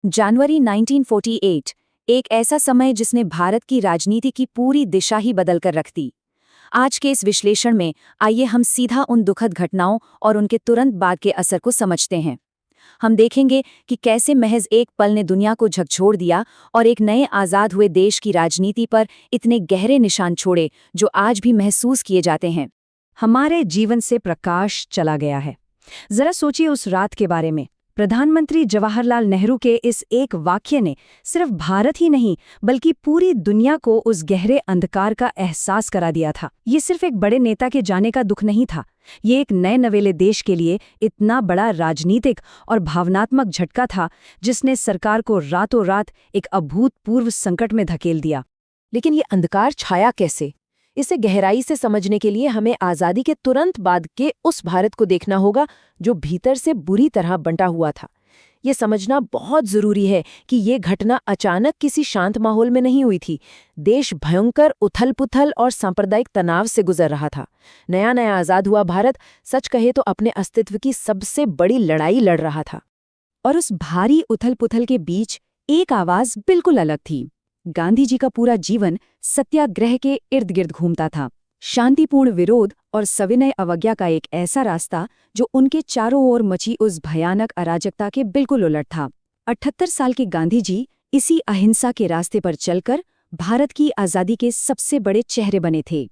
जनवरी 1948 एक ऐसा समय जिसने भारत की राजनीति की पूरी दिशा ही बदलकर रख दी। आज के इस विश्लेषण में आइए हम सीधा उन दुखद घटनाओं और उनके तुरंत बाद के असर को समझते हैं। हम देखेंगे कि कैसे महज एक पल ने दुनिया को झकझोर दिया और एक नए आज़ाद हुए देश की राजनीति पर इतने गहरे निशान छोड़े जो आज भी महसूस किए जाते हैं। हमारे जीवन से प्रकाश चला गया है। जरा सोचिए उस रात के बारे में। प्रधानमंत्री जवाहरलाल नेहरू के इस एक वाक्य ने सिर्फ भारत ही नहीं बल्कि पूरी दुनिया को उस गहरे अंधकार का एहसास करा दिया था। ये सिर्फ एक बड़े नेता के जाने का दुख नहीं था, ये एक नए नवेले देश के लिए इतना बड़ा राजनीतिक और भावनात्मक झटका था जिसने सरकार को रातों रात एक अभूतपूर्व संकट में धकेल दिया। लेकिन ये अंधकार छाया कैसे? इसे गहराई से समझने के लिए हमें आज़ादी के तुरंत बाद के उस भारत को देखना होगा जो भीतर से बुरी तरह बंटा हुआ था। ये समझना बहुत ज़रूरी है कि ये घटना अचानक किसी शांत माहौल में नहीं हुई थी। देश भयंकर उथल-पुथल और सांप्रदायिक तनाव से गुजर रहा था। नया नया आज़ाद हुआ भारत सच कहे तो अपने अस्तित्व की सबसे बड़ी लड़ाई लड़ रहा था। और उस भारी उथल-पुथल के बीच एक आवाज़ बिल्कुल अलग थी। गांधी जी का पूरा जीवन सत्याग्रह के इर्द गिर्द घूमता था। शांतिपूर्ण विरोध और सविनय अवज्ञा का एक ऐसा रास्ता जो उनके चारों ओर मची उस भयानक अराजकता के बिल्कुल उलट था। 78 साल के गांधी जी इसी अहिंसा के रास्ते पर चलकर भारत की आज़ादी के सबसे बड़े चेहरे बने थे।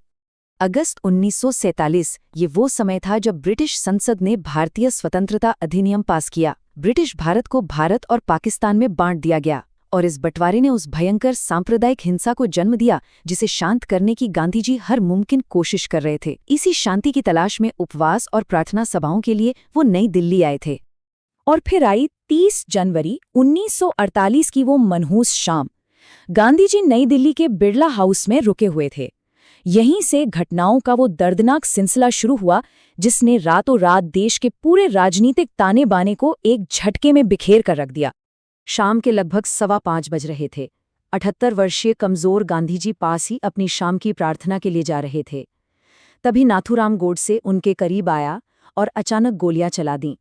अगस्त 1947 ये वो समय था जब ब्रिटिश संसद ने भारतीय स्वतंत्रता अधिनियम पास किया। ब्रिटिश भारत को भारत और पाकिस्तान में बांट दिया गया और इस बंटवारे ने उस भयंकर सांप्रदायिक हिंसा को जन्म दिया जिसे शांत करने की गांधी जी हर मुमकिन कोशिश कर रहे थे। इसी शांति की तलाश में उपवास और प्रार्थना सभाओं के लिए वो नई दिल्ली आए थे। और फिर आई 30 जनवरी 1948 की वो मनहूस शाम। गांधी जी नई दिल्ली के बिड़ला हाउस में रुके हुए थे। यहीं से घटनाओं का वो दर्दनाक सिलसिला शुरू हुआ जिसने रातों रात देश के पूरे राजनीतिक ताने बाने को एक झटके में बिखेर कर रख दिया। शाम के लगभग 5:15 बज रहे थे। 78 वर्षीय कमजोर गांधी जी पास ही अपनी शाम की प्रार्थना के लिए जा रहे थे। तभी नाथूराम गोडसे उनके करीब आया और अचानक गोलियां चला दीं।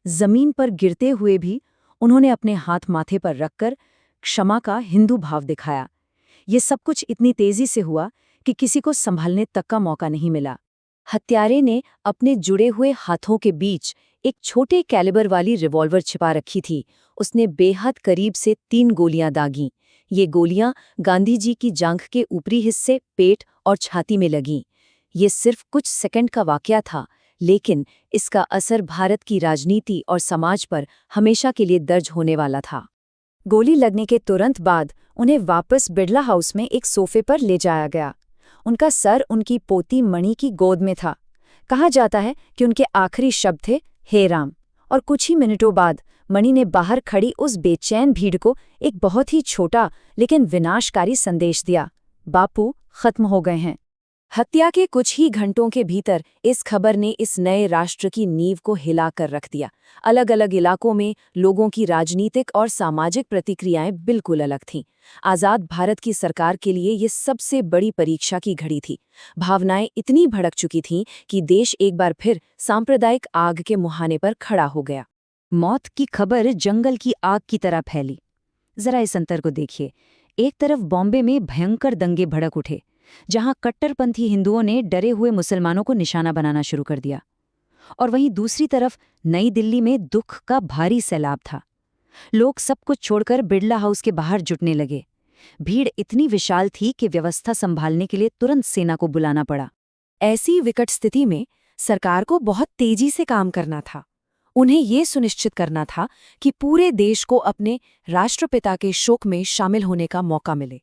जमीन पर गिरते हुए भी उन्होंने अपने हाथ माथे पर रखकर क्षमा का हिंदू भाव दिखाया। ये सब कुछ इतनी तेजी से हुआ कि किसी को संभालने तक का मौका नहीं मिला। हत्यारे ने अपने जुड़े हुए हाथों के बीच एक छोटे कैलिबर वाली रिवॉल्वर छिपा रखी थी। उसने बेहद करीब से 3 गोलियां दागीं। ये गोलियां गांधी जी की जांघ के ऊपरी हिस्से, पेट और छाती में लगीं। ये सिर्फ कुछ सेकंड का वाकया था, लेकिन इसका असर भारत की राजनीति और समाज पर हमेशा के लिए दर्ज होने वाला था। गोली लगने के तुरंत बाद उन्हें वापस बिड़ला हाउस में एक सोफे पर ले जाया गया। उनका सर उनकी पोती मणि की गोद में था। कहा जाता है कि उनके आखिरी शब्द थे, हे राम। और कुछ ही मिनटों बाद मणि ने बाहर खड़ी उस बेचैन भीड़ को एक बहुत ही छोटा लेकिन विनाशकारी संदेश दिया, बापू खत्म हो गए हैं। हत्या के कुछ ही घंटों के भीतर इस खबर ने इस नए राष्ट्र की नींव को हिलाकर रख दिया। अलग अलग इलाकों में लोगों की राजनीतिक और सामाजिक प्रतिक्रियाएं बिल्कुल अलग थीं। आज़ाद भारत की सरकार के लिए ये सबसे बड़ी परीक्षा की घड़ी थी। भावनाएं इतनी भड़क चुकी थीं कि देश एक बार फिर सांप्रदायिक आग के मुहाने पर खड़ा हो गया। मौत की खबर जंगल की आग की तरह फैली। जरा इस अंतर को देखिए। एक तरफ बॉम्बे में भयंकर दंगे भड़क उठे जहां कट्टरपंथी हिंदुओं ने डरे हुए मुसलमानों को निशाना बनाना शुरू कर दिया, और वहीं दूसरी तरफ नई दिल्ली में दुख का भारी सैलाब था। लोग सब कुछ छोड़कर बिड़ला हाउस के बाहर जुटने लगे। भीड़ इतनी विशाल थी कि व्यवस्था संभालने के लिए तुरंत सेना को बुलाना पड़ा। ऐसी विकट स्थिति में सरकार को बहुत तेजी से काम करना था। उन्हें ये सुनिश्चित करना था कि पूरे देश को अपने राष्ट्रपिता के शोक में शामिल होने का मौका मिले।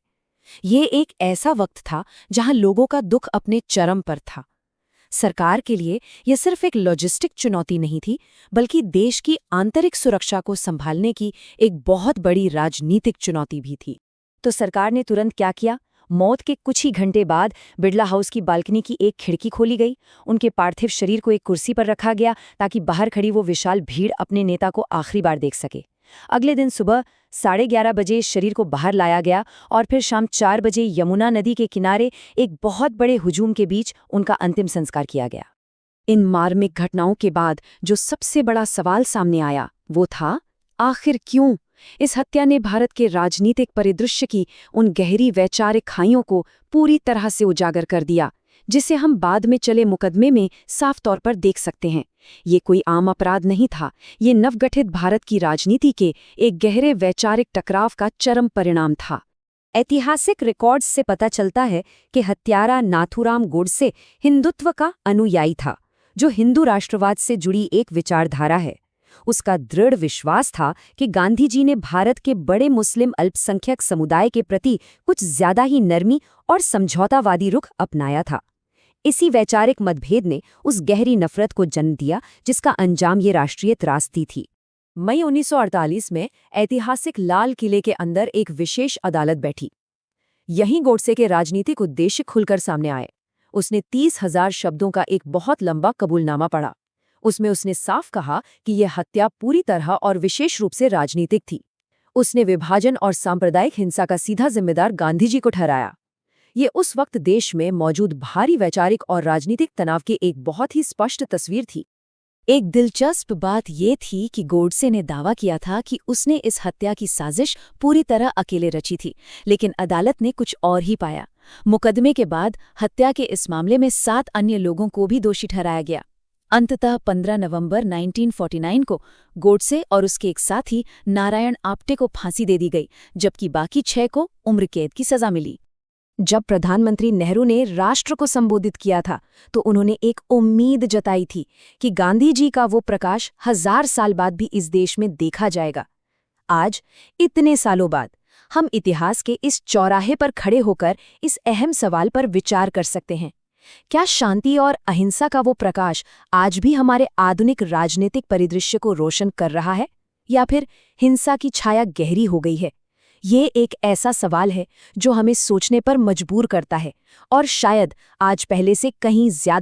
ये एक ऐसा वक्त था जहां लोगों का दुख अपने चरम पर था। सरकार के लिए यह सिर्फ एक लॉजिस्टिक चुनौती नहीं थी, बल्कि देश की आंतरिक सुरक्षा को संभालने की एक बहुत बड़ी राजनीतिक चुनौती भी थी। तो सरकार ने तुरंत क्या किया? मौत के कुछ ही घंटे बाद बिड़ला हाउस की बालकनी की एक खिड़की खोली गई। उनके पार्थिव शरीर को एक कुर्सी पर रखा गया ताकि बाहर खड़ी वो विशाल भीड़ अपने नेता को आखिरी बार देख सके। अगले दिन सुबह 11:30 बजे शरीर को बाहर लाया गया और फिर शाम 4 बजे यमुना नदी के किनारे एक बहुत बड़े हुजूम के बीच उनका अंतिम संस्कार किया गया। इन मार्मिक घटनाओं के बाद जो सबसे बड़ा सवाल सामने आया वो था, आखिर क्यों? इस हत्या ने भारत के राजनीतिक परिदृश्य की उन गहरी वैचारिक खाइयों को पूरी तरह से उजागर कर दिया, जिसे हम बाद में चले मुकदमे में साफ तौर पर देख सकते हैं। ये कोई आम अपराध नहीं था, ये नवगठित भारत की राजनीति के एक गहरे वैचारिक टकराव का चरम परिणाम था। ऐतिहासिक रिकॉर्ड्स से पता चलता है कि हत्यारा नाथूराम गोडसे हिंदुत्व का अनुयायी था, जो हिंदू राष्ट्रवाद से जुड़ी एक विचारधारा है। उसका दृढ़ विश्वास था कि गांधी जी ने भारत के बड़े मुस्लिम अल्पसंख्यक समुदाय के प्रति कुछ ज्यादा ही नरमी और समझौतावादी रुख अपनाया था। इसी वैचारिक मतभेद ने उस गहरी नफरत को जन्म दिया जिसका अंजाम ये राष्ट्रीय त्रासदी थी। मई 1948 में ऐतिहासिक लाल किले के अंदर एक विशेष अदालत बैठी। यहीं गोडसे के राजनीतिक उद्देश्य खुलकर सामने आए। उसने 30,000 शब्दों का एक बहुत लंबा कबूलनामा पढ़ा। उसमें उसने साफ कहा कि यह हत्या पूरी तरह और विशेष रूप से राजनीतिक थी। उसने विभाजन और सांप्रदायिक हिंसा का सीधा जिम्मेदार गांधी जी को ठहराया। ये उस वक्त देश में मौजूद भारी वैचारिक और राजनीतिक तनाव की एक बहुत ही स्पष्ट तस्वीर थी। एक दिलचस्प बात ये थी कि गोडसे ने दावा किया था कि उसने इस हत्या की साजिश पूरी तरह अकेले रची थी, लेकिन अदालत ने कुछ और ही पाया। मुकदमे के बाद हत्या के इस मामले में 7 अन्य लोगों को भी दोषी ठहराया गया। अंततः 15 नवंबर 1949 को गोडसे और उसके एक साथी नारायण आप्टे को फांसी दे दी गई, जबकि बाकी 6 को उम्र कैद की सजा मिली। जब प्रधानमंत्री नेहरू ने राष्ट्र को संबोधित किया था तो उन्होंने एक उम्मीद जताई थी कि गांधी जी का वो प्रकाश 1000 साल बाद भी इस देश में देखा जाएगा। आज, इतने सालों बाद, हम इतिहास के इस चौराहे पर खड़े होकर इस अहम सवाल पर विचार कर सकते हैं, क्या शांति और अहिंसा का वो प्रकाश आज भी हमारे आधुनिक राजनीतिक परिदृश्य को रोशन कर रहा है, या फिर हिंसा की छाया गहरी हो गई है? ये एक ऐसा सवाल है जो हमें सोचने पर मजबूर करता है, और शायद आज पहले से कहीं ज्यादा